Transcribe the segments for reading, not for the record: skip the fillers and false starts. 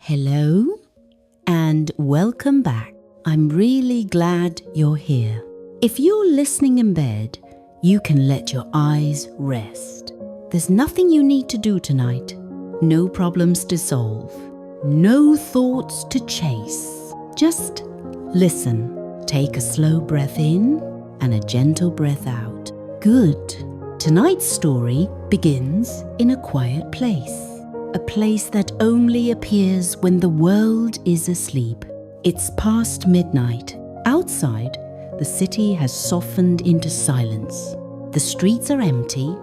Hello and welcome back. I'm really glad you're here. If you're listening in bed, you can let your eyes rest. There's nothing you need to do tonight. No problems to solve. No thoughts to chase. Just listen. Take a slow breath in and a gentle breath out. Good. Tonight's story begins in a quiet place. A place that only appears when the world is asleep. It's past midnight. Outside, the city has softened into silence. The streets are empty,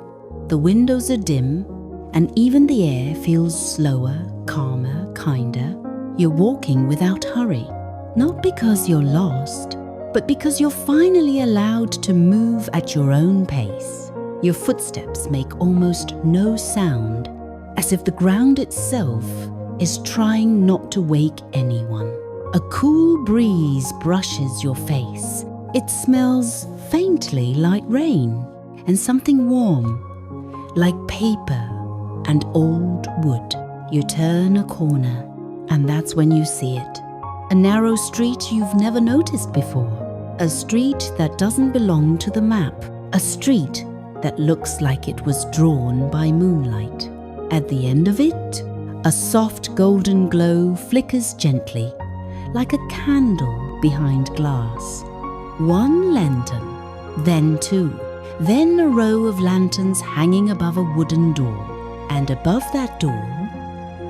the windows are dim, and even the air feels slower, calmer, kinder. You're walking without hurry, not because you're lost, but because you're finally allowed to move at your own pace. Your footsteps make almost no sound, as if the ground itself is trying not to wake anyone. A cool breeze brushes your face. It smells faintly like rain and something warm, like paper and old wood. You turn a corner, and that's when you see it. A narrow street you've never noticed before. A street that doesn't belong to the map. A street that looks like it was drawn by moonlight. At the end of it, a soft golden glow flickers gently, like a candle behind glass. One lantern, then two, then a row of lanterns hanging above a wooden door. And above that door,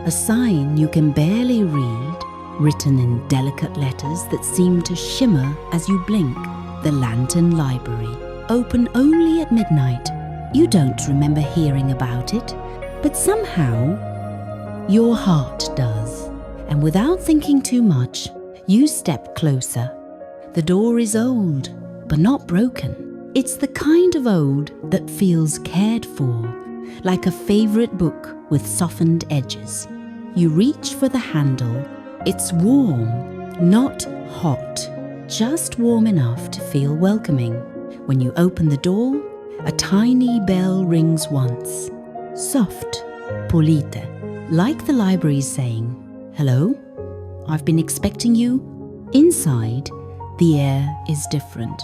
a sign you can barely read, written in delicate letters that seem to shimmer as you blink. The Lantern Library, open only at midnight. You don't remember hearing about it, but somehow your heart does. And without thinking too much, you step closer. The door is old, but not broken. It's the kind of old that feels cared for, like a favorite book with softened edges. You reach for the handle. It's warm, not hot, just warm enough to feel welcoming. When you open the door, a tiny bell rings once. Soft, polite, like the library's saying, "Hello, I've been expecting you." Inside, the air is different.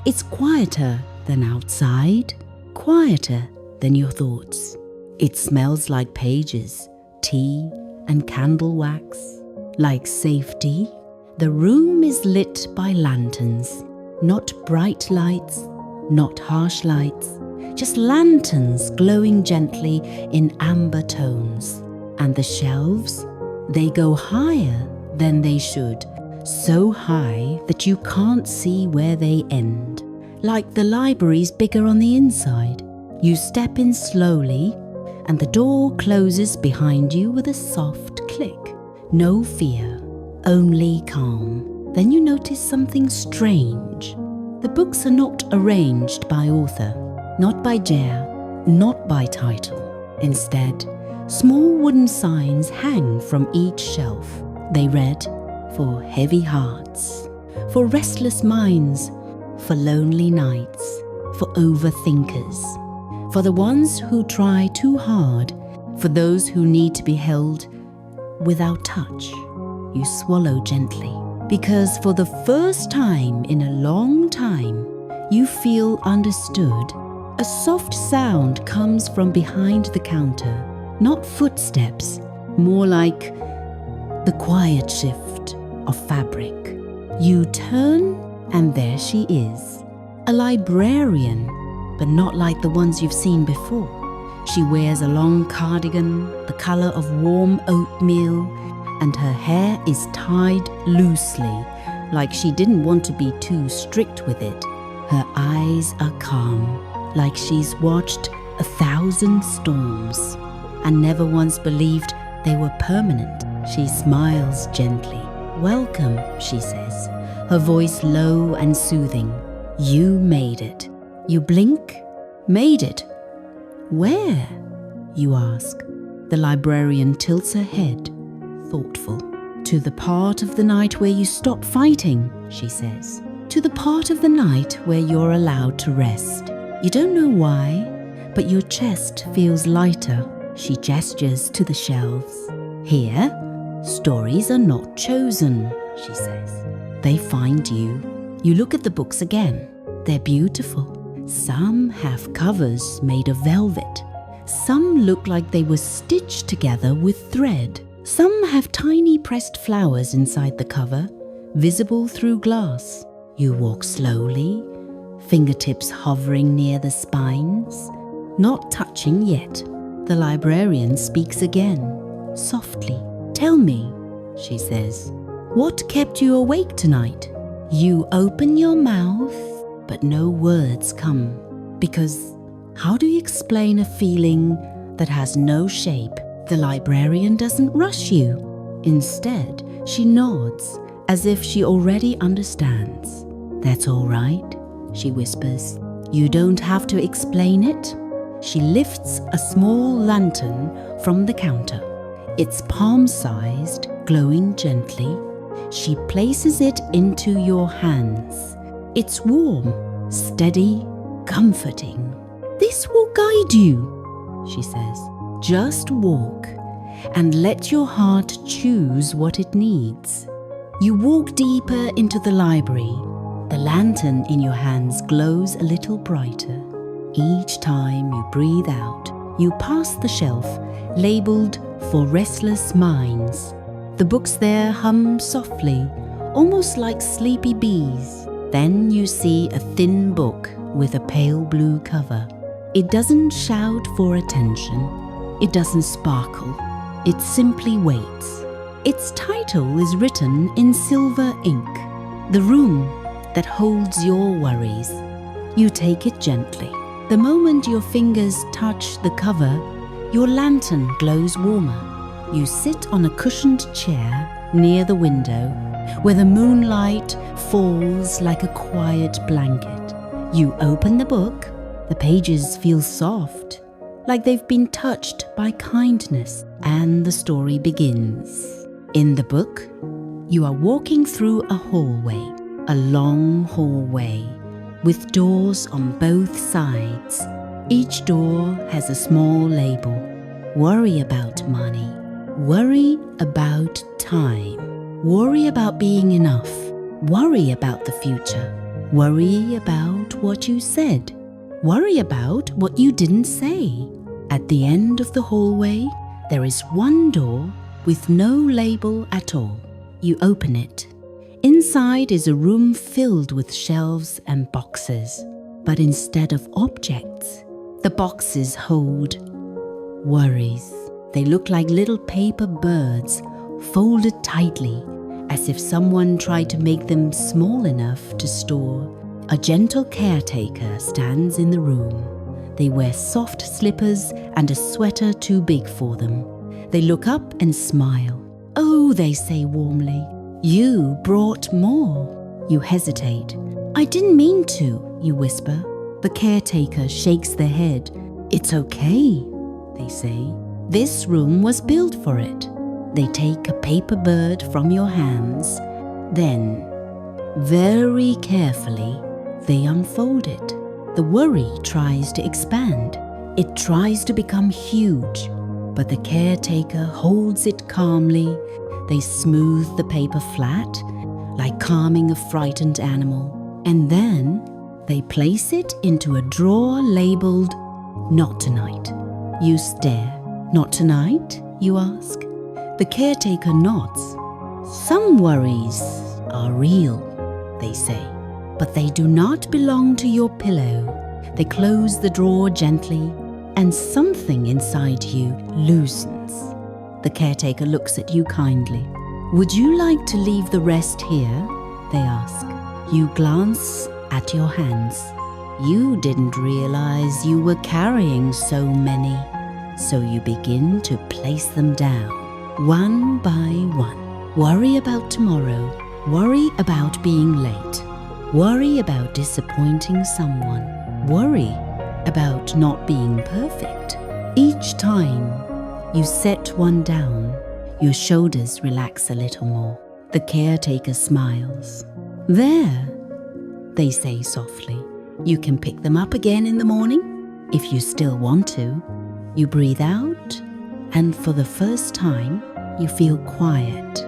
It's quieter than outside, quieter than your thoughts. It smells like pages, tea, and candle wax, like safety. The room is lit by lanterns, not bright lights, not harsh lights, just lanterns glowing gently in amber tones. And the shelves, they go higher than they should, so high that you can't see where they end. Like the library's bigger on the inside. You step in slowly, and the door closes behind you with a soft click. No fear, only calm. Then you notice something strange. The books are not arranged by author, not by genre, not by title. Instead, small wooden signs hang from each shelf. They read, "For heavy hearts, for restless minds, for lonely nights, for overthinkers, for the ones who try too hard, for those who need to be held without touch." You swallow gently, because for the first time in a long time, you feel understood. A soft sound comes from behind the counter, not footsteps, more like the quiet shift of fabric. You turn, and there she is, a librarian, but not like the ones you've seen before. She wears a long cardigan, the color of warm oatmeal, and her hair is tied loosely, like she didn't want to be too strict with it. Her eyes are calm, like she's watched 1,000 storms and never once believed they were permanent. She smiles gently. "Welcome," she says, her voice low and soothing. "You made it." You blink. "Made it? Where?" you ask. The librarian tilts her head, thoughtful. "To the part of the night where you stop fighting," she says. "To the part of the night where you're allowed to rest. You don't know why, but your chest feels lighter." She gestures to the shelves. "Here, Stories are not chosen, she says. They find you. You look at the books again. They're beautiful. Some have covers made of velvet. Some look like they were stitched together with thread. Some have tiny pressed flowers inside the cover, visible through glass. You walk slowly, fingertips hovering near the spines, not touching yet. The librarian speaks again, softly. Tell me, she says, what kept you awake tonight? You open your mouth, but no words come. Because how do you explain a feeling that has no shape? The librarian doesn't rush you. Instead, she nods as if she already understands. That's all right, she whispers. You don't have to explain it. She lifts a small lantern from the counter. It's palm-sized, glowing gently. She places it into your hands. It's warm, steady, comforting. This will guide you, she says. Just walk and let your heart choose what it needs. You walk deeper into the library. The lantern in your hands glows a little brighter. Each time you breathe out, you pass the shelf labeled for restless minds. The books there hum softly, almost like sleepy bees. Then you see a thin book with a pale blue cover. It doesn't shout for attention. It doesn't sparkle. It simply waits. Its title is written in silver ink. The Room That Holds Your Worries. You take it gently. The moment your fingers touch the cover, your lantern glows warmer. You sit on a cushioned chair near the window, where the moonlight falls like a quiet blanket. You open the book. The pages feel soft, like they've been touched by kindness, and the story begins. In the book, you are walking through a hallway, a long hallway, with doors on both sides. Each door has a small label. Worry about money. Worry about time. Worry about being enough. Worry about the future. Worry about what you said. Worry about what you didn't say. At the end of the hallway, there is one door with no label at all. You open it. Inside is a room filled with shelves and boxes. But instead of objects, the boxes hold worries. They look like little paper birds, folded tightly, as if someone tried to make them small enough to store. A gentle caretaker stands in the room. They wear soft slippers and a sweater too big for them. They look up and smile. Oh, they say warmly, you brought more. You hesitate. I didn't mean to, you whisper. The caretaker shakes their head. It's okay, they say. This room was built for it. They take a paper bird from your hands. Then, very carefully, they unfold it. The worry tries to expand. It tries to become huge, but the caretaker holds it calmly. They smooth the paper flat, like calming a frightened animal. And then they place it into a drawer labeled, Not Tonight. You stare. Not tonight, you ask? The caretaker nods. Some worries are real, they say, but they do not belong to your pillow. They close the drawer gently, and something inside you loosens. The caretaker looks at you kindly. Would you like to leave the rest here? They ask. You glance at your hands. You didn't realize you were carrying so many, so you begin to place them down, one by one. Worry about tomorrow. Worry about being late. Worry about disappointing someone. Worry about not being perfect. Each time you set one down, your shoulders relax a little more. The caretaker smiles. There, they say softly. You can pick them up again in the morning, if you still want to. You breathe out, and for the first time, you feel quiet.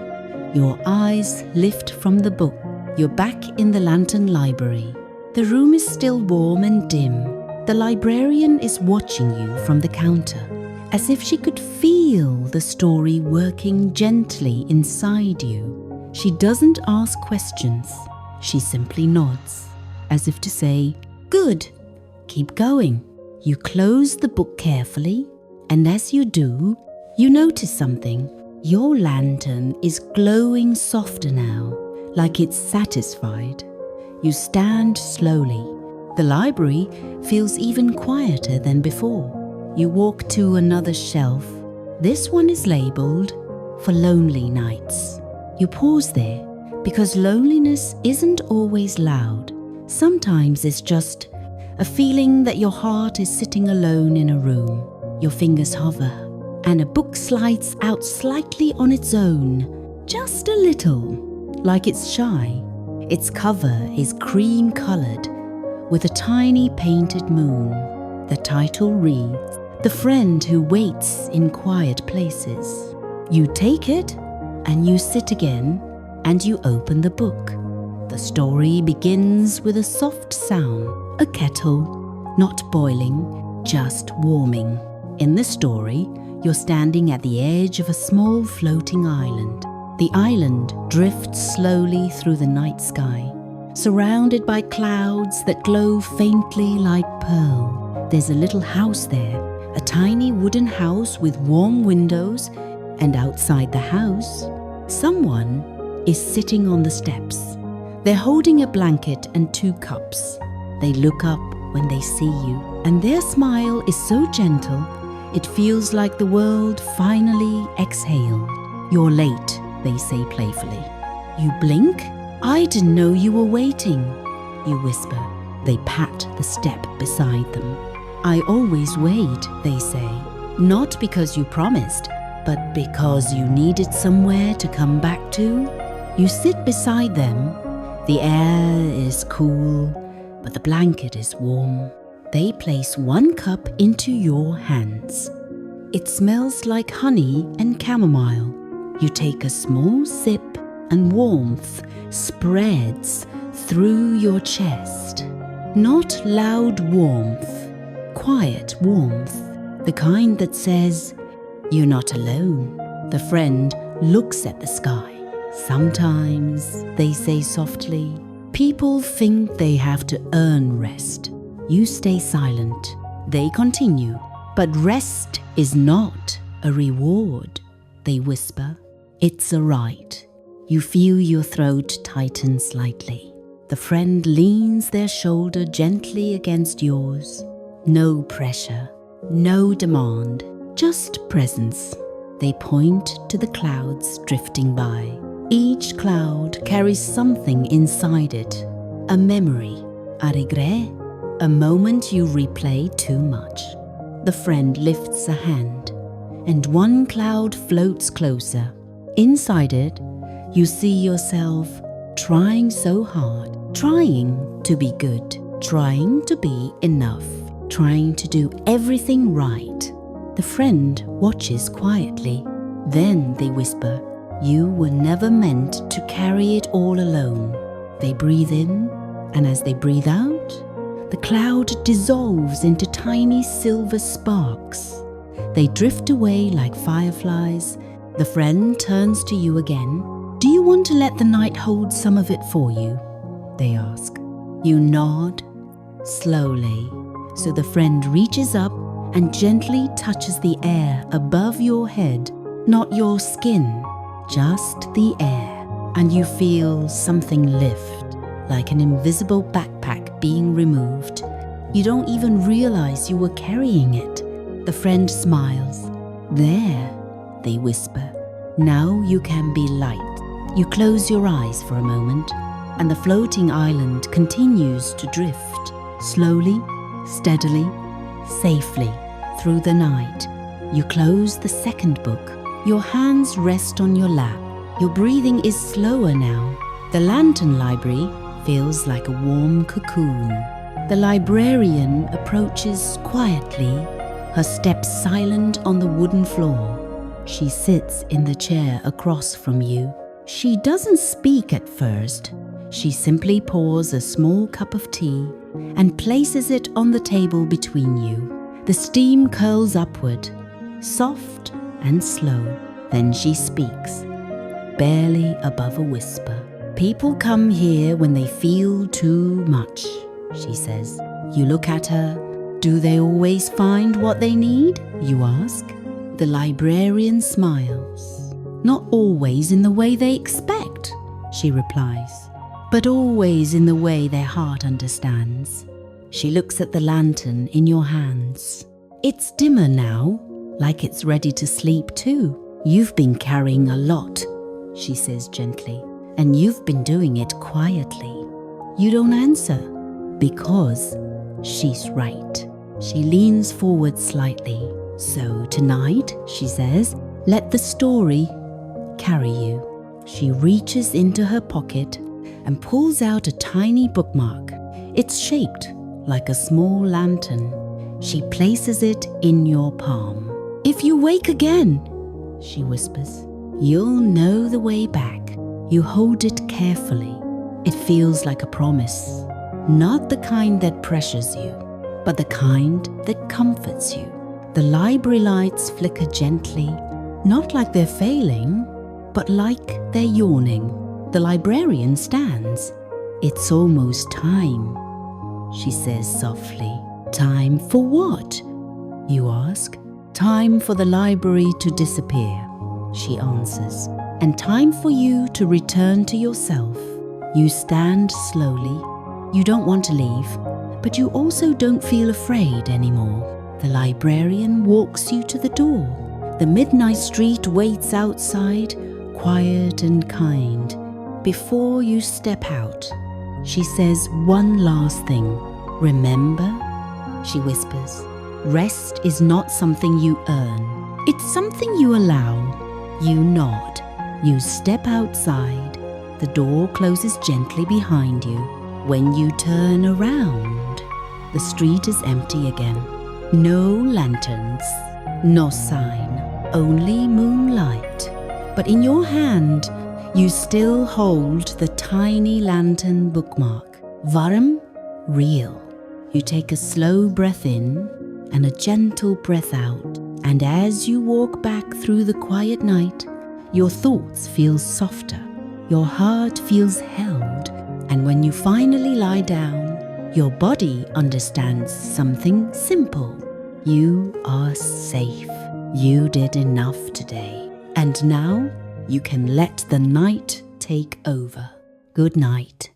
Your eyes lift from the book. You're back in the lantern library. The room is still warm and dim. The librarian is watching you from the counter, as if she could feel the story working gently inside you. She doesn't ask questions. She simply nods, as if to say, "Good, keep going." You close the book carefully, and as you do, you notice something. Your lantern is glowing softer now, like it's satisfied. You stand slowly. The library feels even quieter than before. You walk to another shelf. This one is labeled for lonely nights. You pause there because loneliness isn't always loud. Sometimes it's just a feeling that your heart is sitting alone in a room. Your fingers hover, and a book slides out slightly on its own, just a little, like it's shy. Its cover is cream-colored with a tiny painted moon. The title reads, "The Friend Who Waits in Quiet Places." You take it, and you sit again, and you open the book. The story begins with a soft sound, a kettle, not boiling, just warming. In the story, you're standing at the edge of a small floating island. The island drifts slowly through the night sky, surrounded by clouds that glow faintly like pearl. There's a little house there, a tiny wooden house with warm windows, and outside the house, someone is sitting on the steps. They're holding a blanket and 2 cups. They look up when they see you, and their smile is so gentle, it feels like the world finally exhaled. "You're late," they say playfully. You blink. "I didn't know you were waiting," you whisper. They pat the step beside them. "I always wait," they say. "Not because you promised, but because you needed somewhere to come back to." You sit beside them. The air is cool, but the blanket is warm. They place 1 cup into your hands. It smells like honey and chamomile. You take a small sip, and warmth spreads through your chest. Not loud warmth, quiet warmth, the kind that says, "You're not alone." The friend looks at the sky. "Sometimes," they say softly, "people think they have to earn rest." You stay silent. They continue. "But rest is not a reward," they whisper. "It's a right." You feel your throat tighten slightly. The friend leans their shoulder gently against yours. No pressure, no demand, just presence. They point to the clouds drifting by. Each cloud carries something inside it. A memory, a regret, a moment you replay too much. The friend lifts a hand, and 1 cloud floats closer. Inside it, you see yourself trying so hard, trying to be good, trying to be enough, trying to do everything right. The friend watches quietly. Then they whisper, "You were never meant to carry it all alone." They breathe in, and as they breathe out, the cloud dissolves into tiny silver sparks. They drift away like fireflies. The friend turns to you again. "Do you want to let the night hold some of it for you?" they ask. You nod, slowly. So the friend reaches up and gently touches the air above your head, not your skin, just the air. And you feel something lift, like an invisible backpack being removed. You don't even realize you were carrying it. The friend smiles. "There," they whisper. "Now you can be light." You close your eyes for a moment, and the floating island continues to drift, slowly, steadily, safely, through the night. You close the second book. Your hands rest on your lap. Your breathing is slower now. The lantern library feels like a warm cocoon. The librarian approaches quietly, her steps silent on the wooden floor. She sits in the chair across from you. She doesn't speak at first. She simply pours a small cup of tea and places it on the table between you. The steam curls upward, soft and slow. Then she speaks, barely above a whisper. People come here when they feel too much, she says. You look at her. Do they always find what they need? You ask. The librarian smiles. Not always in the way they expect, she replies, but always in the way their heart understands. She looks at the lantern in your hands. It's dimmer now, like it's ready to sleep too. You've been carrying a lot, she says gently, and you've been doing it quietly. You don't answer, because she's right. She leans forward slightly. So tonight, she says, let the story carry you. She reaches into her pocket and pulls out a tiny bookmark. It's shaped like a small lantern. She places it in your palm. If you wake again, she whispers, you'll know the way back. You hold it carefully. It feels like a promise, not the kind that pressures you, but the kind that comforts you. The library lights flicker gently, not like they're failing, but like they're yawning. The librarian stands. It's almost time, she says softly. Time for what? You ask. Time for the library to disappear, she answers, and time for you to return to yourself. You stand slowly. You don't want to leave, but you also don't feel afraid anymore. The librarian walks you to the door. The midnight street waits outside, quiet and kind. Before you step out, she says one last thing. Remember, she whispers, rest is not something you earn. It's something you allow. You nod. You step outside. The door closes gently behind you. When you turn around, the street is empty again. No lanterns, no sign, only moonlight. But in your hand, you still hold the tiny lantern bookmark. Varm, real. You take a slow breath in and a gentle breath out. And as you walk back through the quiet night, your thoughts feel softer. Your heart feels held. And when you finally lie down, your body understands something simple. You are safe. You did enough today. And now you can let the night take over. Good night.